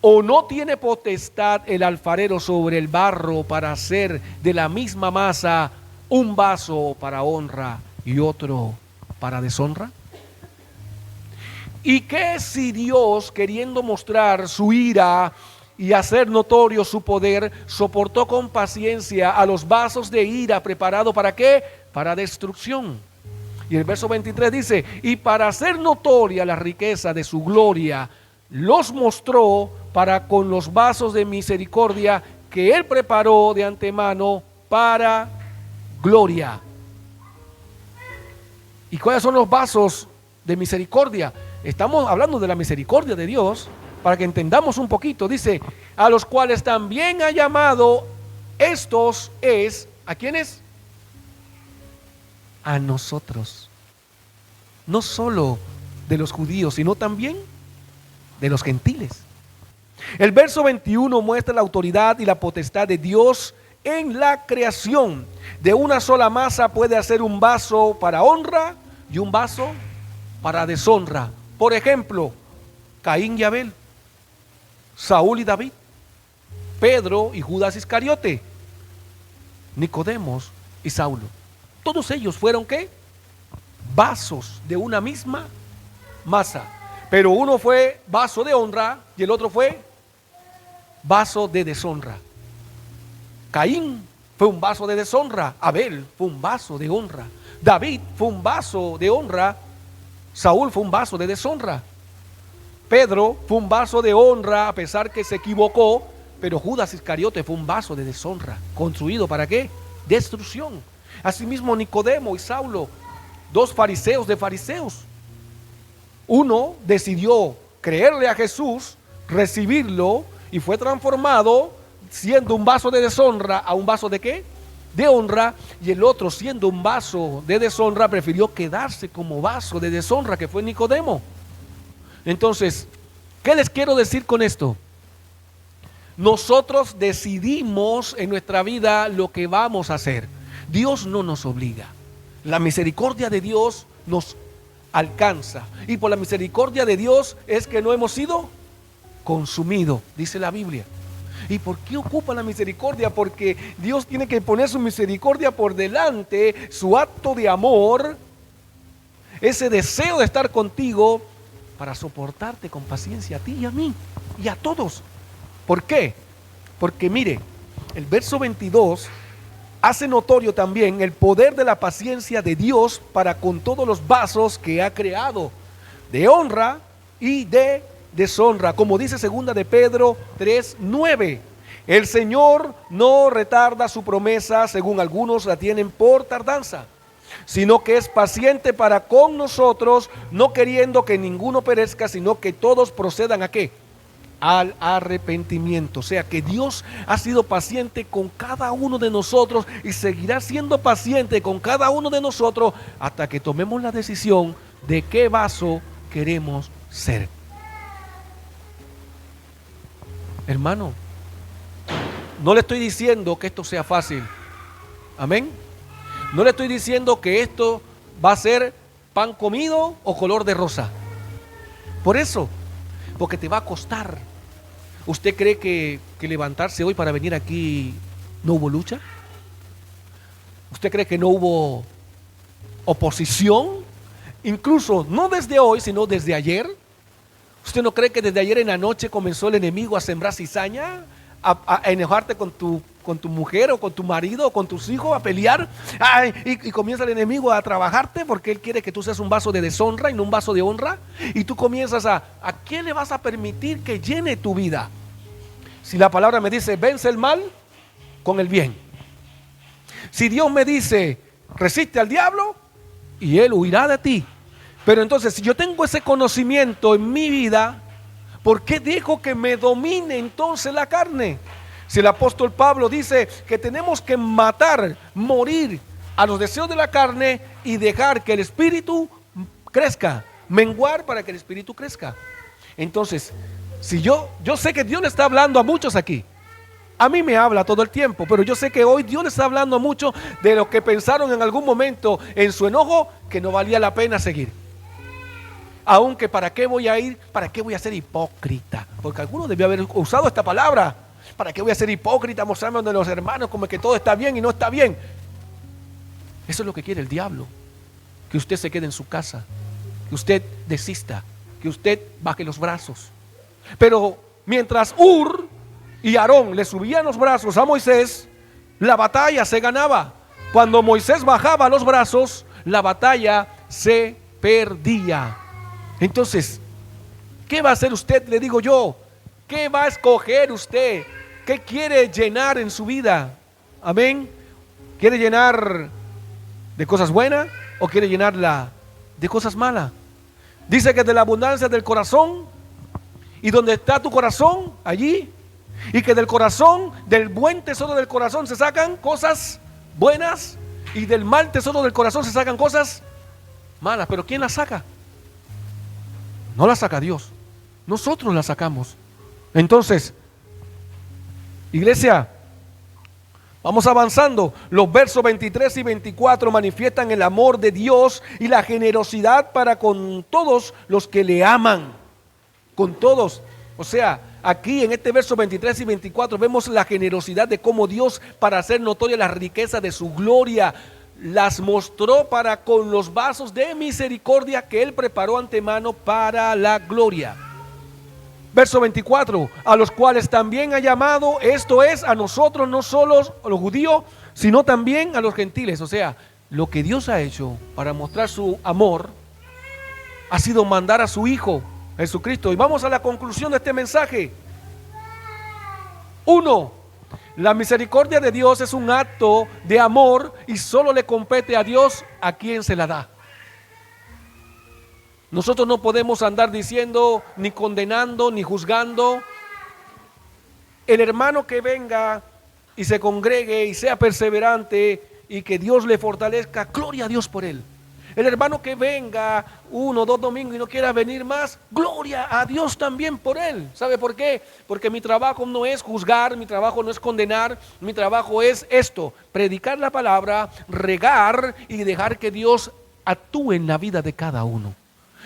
¿o no tiene potestad el alfarero sobre el barro para hacer de la misma masa un vaso para honra y otro para deshonra? ¿Y qué si Dios, queriendo mostrar su ira y hacer notorio su poder, soportó con paciencia a los vasos de ira preparados para qué? Para destrucción? Y el verso 23 dice, y para hacer notoria la riqueza de su gloria, los mostró para con los vasos de misericordia que Él preparó de antemano para gloria. ¿Y cuáles son los vasos de misericordia? Estamos hablando de la misericordia de Dios, para que entendamos un poquito. Dice, a los cuales también ha llamado, estos es, ¿a quiénes? A nosotros. No solo de los judíos, sino también de los gentiles. El verso 21 muestra la autoridad y la potestad de Dios en la creación. De una sola masa puede hacer un vaso para honra y un vaso para deshonra. Por ejemplo, Caín y Abel, Saúl y David, Pedro y Judas Iscariote, Nicodemos y Saulo. Todos ellos fueron ¿qué? Vasos de una misma masa. Pero uno fue vaso de honra y el otro fue vaso de deshonra. Caín fue un vaso de deshonra, Abel fue un vaso de honra, David fue un vaso de honra, Saúl fue un vaso de deshonra, Pedro fue un vaso de honra a pesar que se equivocó, pero Judas Iscariote fue un vaso de deshonra, construido ¿para qué? Destrucción. Asimismo Nicodemo y Saulo, dos fariseos de fariseos. Uno decidió creerle a Jesús, recibirlo y fue transformado siendo un vaso de deshonra a un vaso de ¿qué? De honra. Y el otro, siendo un vaso de deshonra, prefirió quedarse como vaso de deshonra, que fue Nicodemo. Entonces, ¿qué les quiero decir con esto? Nosotros decidimos en nuestra vida lo que vamos a hacer. Dios no nos obliga. La misericordia de Dios nos alcanza. Y por la misericordia de Dios es que no hemos sido consumidos, dice la Biblia. ¿Y por qué ocupa la misericordia? Porque Dios tiene que poner su misericordia por delante, su acto de amor, ese deseo de estar contigo para soportarte con paciencia a ti y a mí y a todos. ¿Por qué? Porque mire, el verso 22 hace notorio también el poder de la paciencia de Dios para con todos los vasos que ha creado. de honra y de deshonra, como dice 2 de Pedro 3:9. El Señor no retarda su promesa, según algunos la tienen por tardanza, sino que es paciente para con nosotros, no queriendo que ninguno perezca, sino que todos procedan ¿a qué? Al arrepentimiento. O sea que Dios ha sido paciente con cada uno de nosotros y seguirá siendo paciente con cada uno de nosotros hasta que tomemos la decisión de qué vaso queremos ser. Hermano, no le estoy diciendo que esto sea fácil. Amén. No le estoy diciendo que esto va a ser pan comido o color de rosa. Por eso, porque te va a costar. ¿Usted cree que levantarse hoy para venir aquí no hubo lucha? ¿Usted cree que no hubo oposición? Incluso no desde hoy, sino desde ayer. ¿Usted no cree que desde ayer en la noche comenzó el enemigo a sembrar cizaña? A enojarte con tu mujer o con tu marido o con tus hijos, a pelear. Y comienza el enemigo a trabajarte porque él quiere que tú seas un vaso de deshonra y no un vaso de honra. Y tú comienzas ¿a quién le vas a permitir que llene tu vida? Si la palabra me dice, vence el mal con el bien. Si Dios me dice, resiste al diablo y él huirá de ti. Pero entonces, si yo tengo ese conocimiento en mi vida, ¿por qué dejo que me domine entonces la carne? Si el apóstol Pablo dice que tenemos que matar, morir a los deseos de la carne y dejar que el espíritu crezca, menguar para que el espíritu crezca. Entonces, si yo sé que Dios le está hablando a muchos aquí. A mí me habla todo el tiempo, pero yo sé que hoy Dios le está hablando a muchos de los que pensaron en algún momento en su enojo que no valía la pena seguir. Aunque ¿para qué voy a ir? ¿Para qué voy a ser hipócrita? Porque alguno debió haber usado esta palabra. ¿Para qué voy a ser hipócrita? Mostrarme a los hermanos como que todo está bien y no está bien. Eso es lo que quiere el diablo. Que usted se quede en su casa. Que usted desista. Que usted baje los brazos. Pero mientras Ur y Aarón le subían los brazos a Moisés, la batalla se ganaba. Cuando Moisés bajaba los brazos, la batalla se perdía. Entonces, ¿qué va a hacer usted? Le digo yo, ¿qué va a escoger usted? ¿Qué quiere llenar en su vida? Amén. ¿Quiere llenar de cosas buenas o quiere llenarla de cosas malas? Dice que de la abundancia del corazón, y donde está tu corazón, allí, y que del corazón, del buen tesoro del corazón se sacan cosas buenas, y del mal tesoro del corazón se sacan cosas malas. ¿Pero quién las saca? No la saca Dios, nosotros la sacamos. Entonces, iglesia, vamos avanzando. Los versos 23 y 24 manifiestan el amor de Dios y la generosidad para con todos los que le aman. Con todos. O sea, aquí en este verso 23 y 24 vemos la generosidad de cómo Dios, para hacer notoria la riqueza de su gloria, las mostró para con los vasos de misericordia que Él preparó antemano para la gloria. Verso 24, a los cuales también ha llamado, esto es, a nosotros, no solo a los judíos, sino también a los gentiles. O sea, lo que Dios ha hecho para mostrar su amor ha sido mandar a su Hijo, Jesucristo. Y vamos a la conclusión de este mensaje. 1. La misericordia de Dios es un acto de amor y solo le compete a Dios a quien se la da. Nosotros no podemos andar diciendo, ni condenando, ni juzgando. El hermano que venga y se congregue y sea perseverante y que Dios le fortalezca, gloria a Dios por él. El hermano que venga 1 o 2 domingos y no quiera venir más, gloria a Dios también por él. ¿Sabe por qué? Porque mi trabajo no es juzgar, mi trabajo no es condenar, mi trabajo es esto: predicar la palabra, regar y dejar que Dios actúe en la vida de cada uno.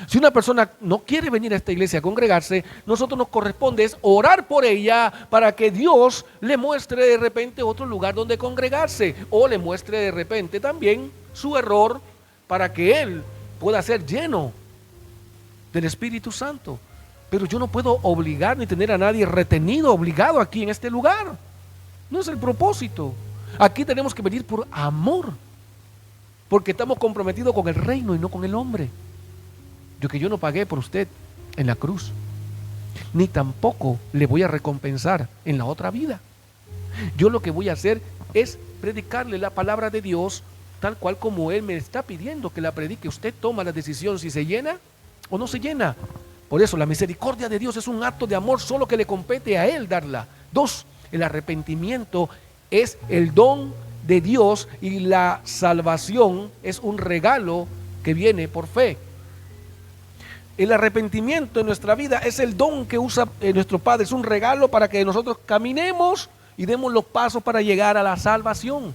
Si una persona no quiere venir a esta iglesia a congregarse, nosotros nos corresponde es orar por ella para que Dios le muestre de repente otro lugar donde congregarse, o le muestre de repente también su error, para que él pueda ser lleno del Espíritu Santo. Pero yo no puedo obligar ni tener a nadie retenido, obligado aquí en este lugar. No es el propósito. Aquí tenemos que venir por amor, porque estamos comprometidos con el reino y no con el hombre. yo no pagué por usted en la cruz, ni tampoco le voy a recompensar en la otra vida. Yo lo que voy a hacer es predicarle la palabra de Dios tal cual como Él me está pidiendo que la predique. Usted toma la decisión si se llena o no se llena. Por eso la misericordia de Dios es un acto de amor solo que le compete a Él darla. 2, el arrepentimiento es el don de Dios y la salvación es un regalo que viene por fe. El arrepentimiento en nuestra vida es el don que usa nuestro Padre, es un regalo para que nosotros caminemos y demos los pasos para llegar a la salvación.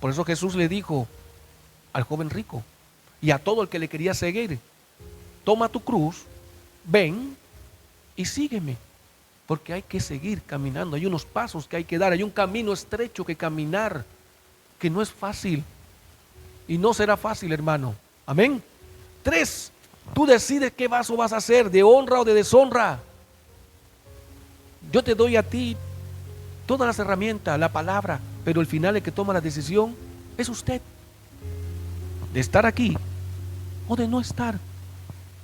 Por eso Jesús le dijo al joven rico y a todo el que le quería seguir: toma tu cruz, ven y sígueme, porque hay que seguir caminando, hay unos pasos que hay que dar, hay un camino estrecho que caminar, que no es fácil y no será fácil, hermano. Amén. 3, tú decides qué paso vas a hacer, de honra o de deshonra. Yo te doy a ti todas las herramientas, la palabra, pero el final el que toma la decisión es usted, de estar aquí o de no estar,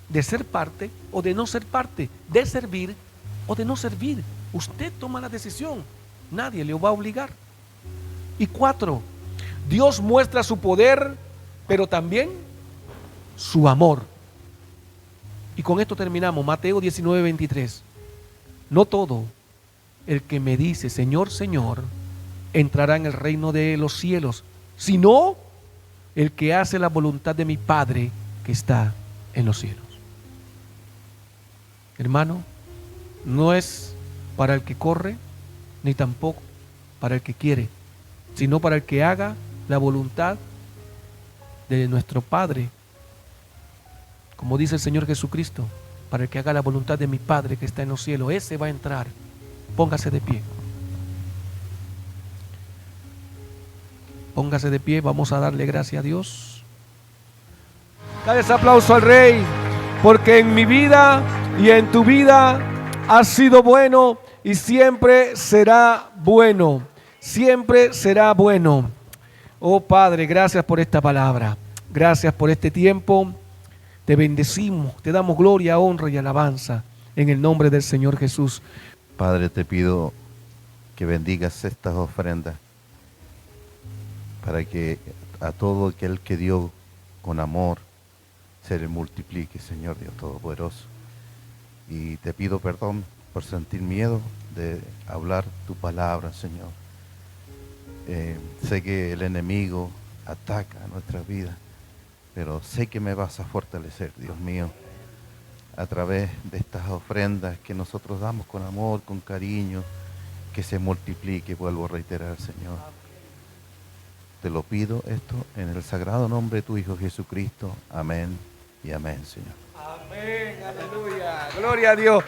de ser parte o de no ser parte, de servir o de no servir. Usted toma la decisión, nadie le va a obligar. Y 4, Dios muestra su poder, pero también su amor. Y con esto terminamos. Mateo 19:23. No todo el que me dice Señor, Señor, entrará en el reino de los cielos, sino el que hace la voluntad de mi Padre que está en los cielos. Hermano, no es para el que corre, ni tampoco para el que quiere, sino para el que haga la voluntad de nuestro Padre. Como dice el Señor Jesucristo, para el que haga la voluntad de mi Padre que está en los cielos, ese va a entrar. Póngase de pie. Póngase de pie, vamos a darle gracias a Dios. Dale ese aplauso al Rey, porque en mi vida y en tu vida ha sido bueno y siempre será bueno. Siempre será bueno. Oh Padre, gracias por esta palabra. Gracias por este tiempo. Te bendecimos, te damos gloria, honra y alabanza en el nombre del Señor Jesús. Padre, te pido que bendigas estas ofrendas para que a todo aquel que dio con amor se le multiplique, Señor Dios Todopoderoso. Y te pido perdón por sentir miedo de hablar tu palabra, Señor. Sé que el enemigo ataca nuestras vidas, pero sé que me vas a fortalecer, Dios mío, a través de estas ofrendas que nosotros damos con amor, con cariño, que se multiplique, vuelvo a reiterar, Señor. Te lo pido esto en el sagrado nombre de tu Hijo Jesucristo. Amén y amén, Señor. Amén, aleluya, gloria a Dios.